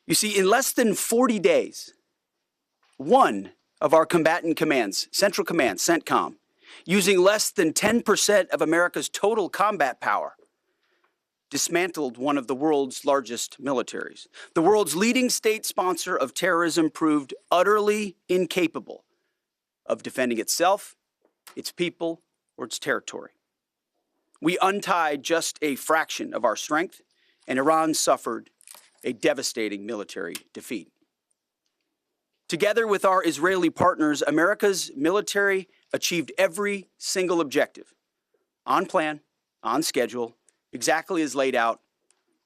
You see, in less than 40 days, one of our combatant commands, Central Command, CENTCOM, using less than 10% of America's total combat power, dismantled one of the world's largest militaries. The world's leading state sponsor of terrorism proved utterly incapable of defending itself, its people, or its territory. We untied just a fraction of our strength, and Iran suffered a devastating military defeat. Together with our Israeli partners, America's military achieved every single objective, on plan, on schedule, exactly as laid out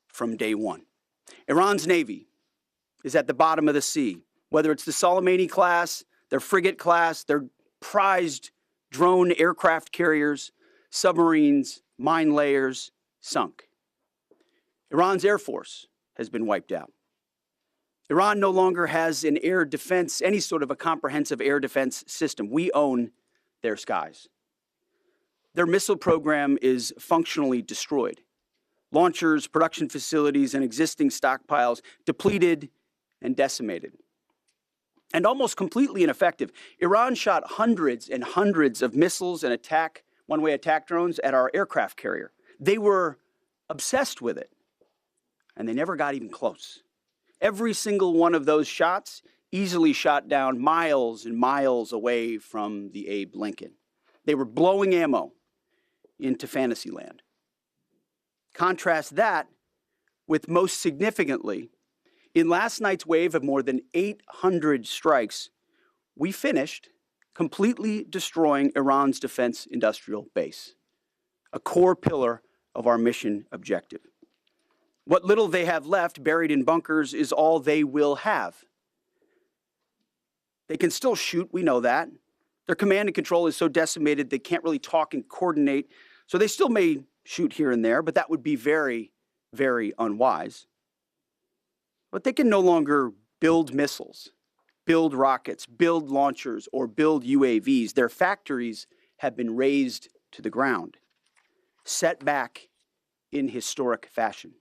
from day one. Iran's Navy is at the bottom of the sea, whether it's the Soleimani class, their frigate class, their prized drone aircraft carriers, submarines, mine layers, sunk. Iran's Air Force has been wiped out. Iran no longer has an air defense, any sort of a comprehensive air defense system. We own their skies. Their missile program is functionally destroyed. Launchers, production facilities, and existing stockpiles depleted and decimated. And almost completely ineffective. Iran shot hundreds and hundreds of missiles and one-way attack drones at our aircraft carrier. They were obsessed with it, and they never got even close. Every single one of those shots easily shot down miles and miles away from the Abe Lincoln. They were blowing ammo into fantasy land. Contrast that with, most significantly, in last night's wave of more than 800 strikes, we finished completely destroying Iran's defense industrial base, a core pillar of our mission objective. What little they have left buried in bunkers is all they will have. They can still shoot, we know that. Their command and control is so decimated they can't really talk and coordinate, so they still may shoot here and there, but that would be very, very unwise. But they can no longer build missiles, build rockets, build launchers, or build UAVs. Their factories have been razed to the ground, set back in historic fashion.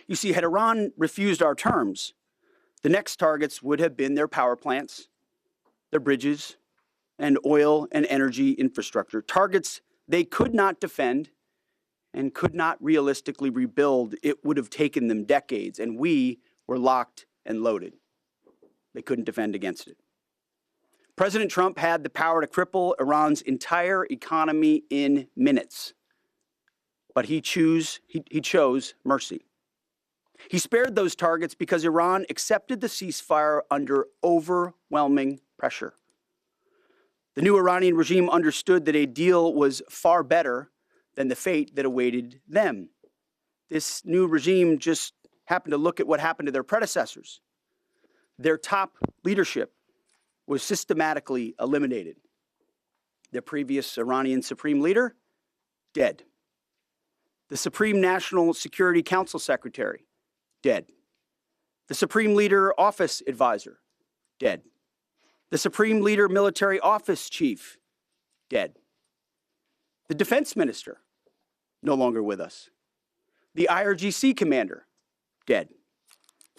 You see, had Iran refused our terms, the next targets would have been their power plants, their bridges, and oil and energy infrastructure. Targets they could not defend and could not realistically rebuild. It would have taken them decades, and we were locked and loaded. They couldn't defend against it. President Trump had the power to cripple Iran's entire economy in minutes, but he chose mercy. He spared those targets because Iran accepted the ceasefire under overwhelming pressure. The new Iranian regime understood that a deal was far better than the fate that awaited them. This new regime just happened to look at what happened to their predecessors. Their top leadership was systematically eliminated. The previous Iranian supreme leader, dead. The Supreme National Security Council Secretary, dead. The Supreme Leader Office Advisor, dead. The Supreme Leader Military Office Chief, dead. The Defense Minister, no longer with us. The IRGC Commander, dead.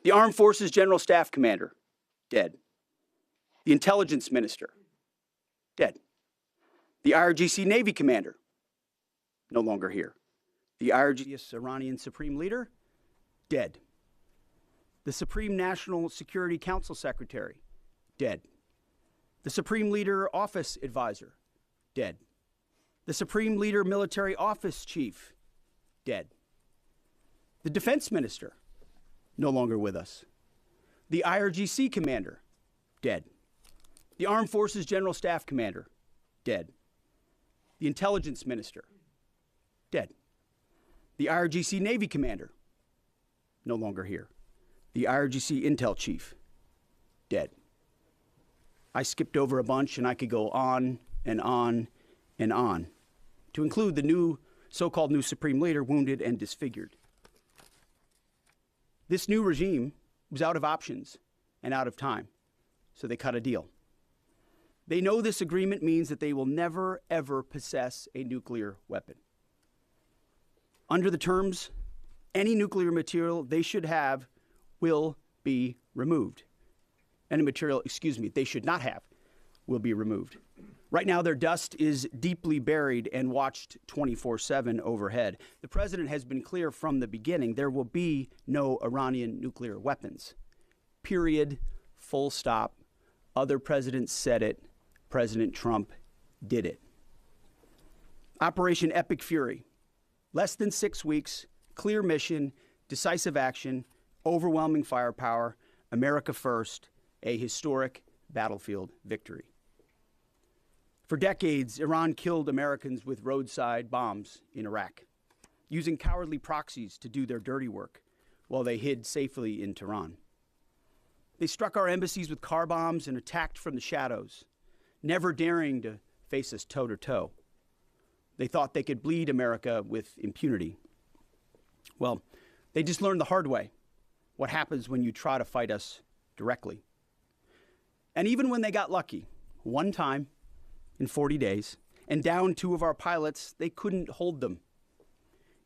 The Armed Forces General Staff Commander, dead. The Intelligence Minister, dead. The IRGC Navy Commander, no longer here. The IRGC Iranian Supreme Leader, dead. The Supreme National Security Council Secretary, dead. The Supreme Leader Office Advisor, dead. The Supreme Leader Military Office Chief, dead. The Defense Minister, no longer with us. The IRGC Commander, dead. The Armed Forces General Staff Commander, dead. The Intelligence Minister, dead. The IRGC Navy Commander, no longer here. The IRGC Intel Chief, dead. I skipped over a bunch, and I could go on and on and on, to include the so-called new Supreme Leader wounded and disfigured. This new regime was out of options and out of time, so they cut a deal. They know this agreement means that they will never, ever possess a nuclear weapon. Under the terms, any nuclear material they should have will be removed. Any material, they should not have, will be removed. Right now, their dust is deeply buried and watched 24/7 overhead. The president has been clear from the beginning, there will be no Iranian nuclear weapons. Period. Full stop. Other presidents said it. President Trump did it. Operation Epic Fury. Less than 6 weeks, clear mission, decisive action, overwhelming firepower, America first, a historic battlefield victory. For decades, Iran killed Americans with roadside bombs in Iraq, using cowardly proxies to do their dirty work while they hid safely in Tehran. They struck our embassies with car bombs and attacked from the shadows, never daring to face us toe-to-toe. They thought they could bleed America with impunity. Well, they just learned the hard way what happens when you try to fight us directly. And even when they got lucky, one time in 40 days, and downed 2 of our pilots, they couldn't hold them.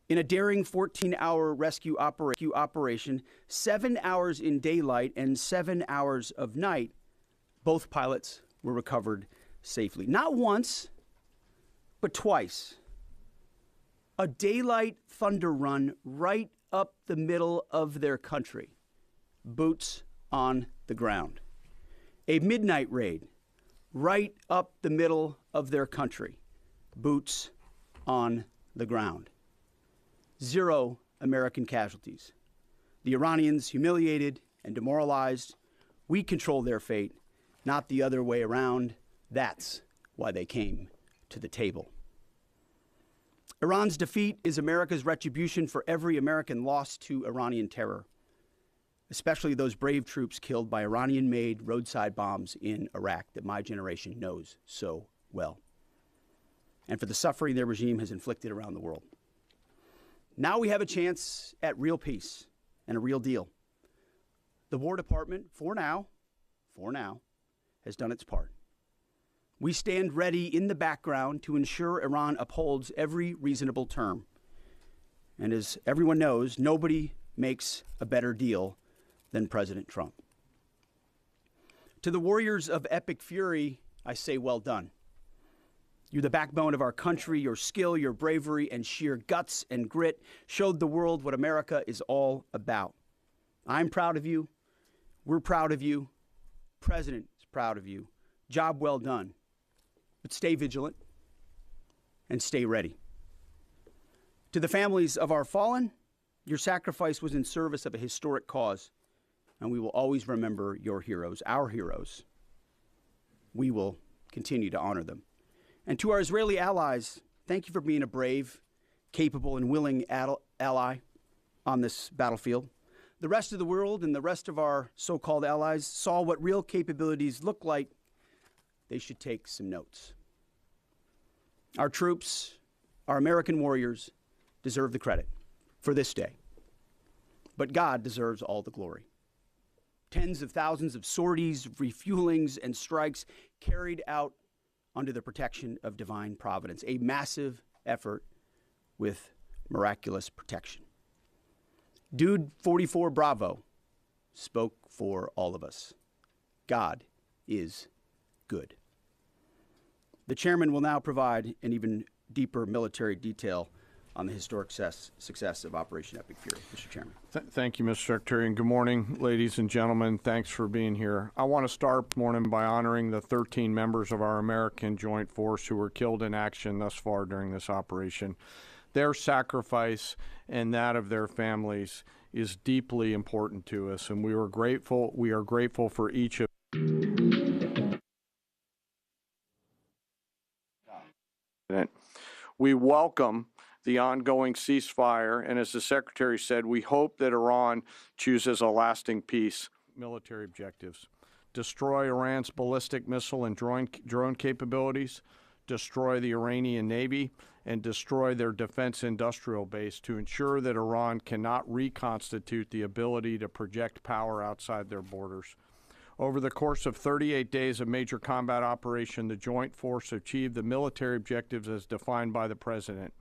In a daring 14-hour rescue operation, 7 hours in daylight and 7 hours of night, both pilots were recovered safely. Not once, but twice. A daylight thunder run right up the middle of their country. Boots on the ground. A midnight raid right up the middle of their country. Boots on the ground. 0 American casualties. The Iranians humiliated and demoralized. We control their fate, not the other way around. That's why they came to the table. Iran's defeat is America's retribution for every American lost to Iranian terror, especially those brave troops killed by Iranian-made roadside bombs in Iraq that my generation knows so well, and for the suffering their regime has inflicted around the world. Now we have a chance at real peace and a real deal. The War Department, for now, has done its part. We stand ready in the background to ensure Iran upholds every reasonable term. And as everyone knows, nobody makes a better deal than President Trump. To the warriors of Epic Fury, I say well done. You're the backbone of our country. Your skill, your bravery, and sheer guts and grit showed the world what America is all about. I'm proud of you. We're proud of you. President is proud of you. Job well done. But stay vigilant and stay ready. To the families of our fallen, your sacrifice was in service of a historic cause, and we will always remember your heroes, our heroes. We will continue to honor them. And to our Israeli allies, thank you for being a brave, capable, and willing ally on this battlefield. The rest of the world and the rest of our so-called allies saw what real capabilities look like. They should take some notes. Our troops, our American warriors, deserve the credit for this day. But God deserves all the glory. Tens of thousands of sorties, refuelings, and strikes carried out under the protection of divine providence. A massive effort with miraculous protection. Dude 44 Bravo spoke for all of us. God is good. The chairman will now provide an even deeper military detail on the historic success of Operation Epic Fury. Mr. Chairman. Thank you, Mr. Secretary, and good morning, ladies and gentlemen. Thanks for being here. I want to start this morning by honoring the 13 members of our American Joint Force who were killed in action thus far during this operation. Their sacrifice and that of their families is deeply important to us, and we are grateful for each of them. We welcome the ongoing ceasefire, and as the Secretary said, we hope that Iran chooses a lasting peace. Military objectives: destroy Iran's ballistic missile and drone capabilities, destroy the Iranian Navy, and destroy their defense industrial base to ensure that Iran cannot reconstitute the ability to project power outside their borders. Over the course of 38 days of major combat operation, the Joint Force achieved the military objectives as defined by the President.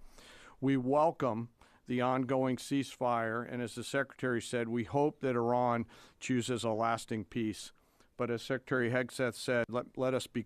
We welcome the the ongoing ceasefire, and as the Secretary said, we hope that Iran chooses a lasting peace. But as Secretary Hegseth said, let us be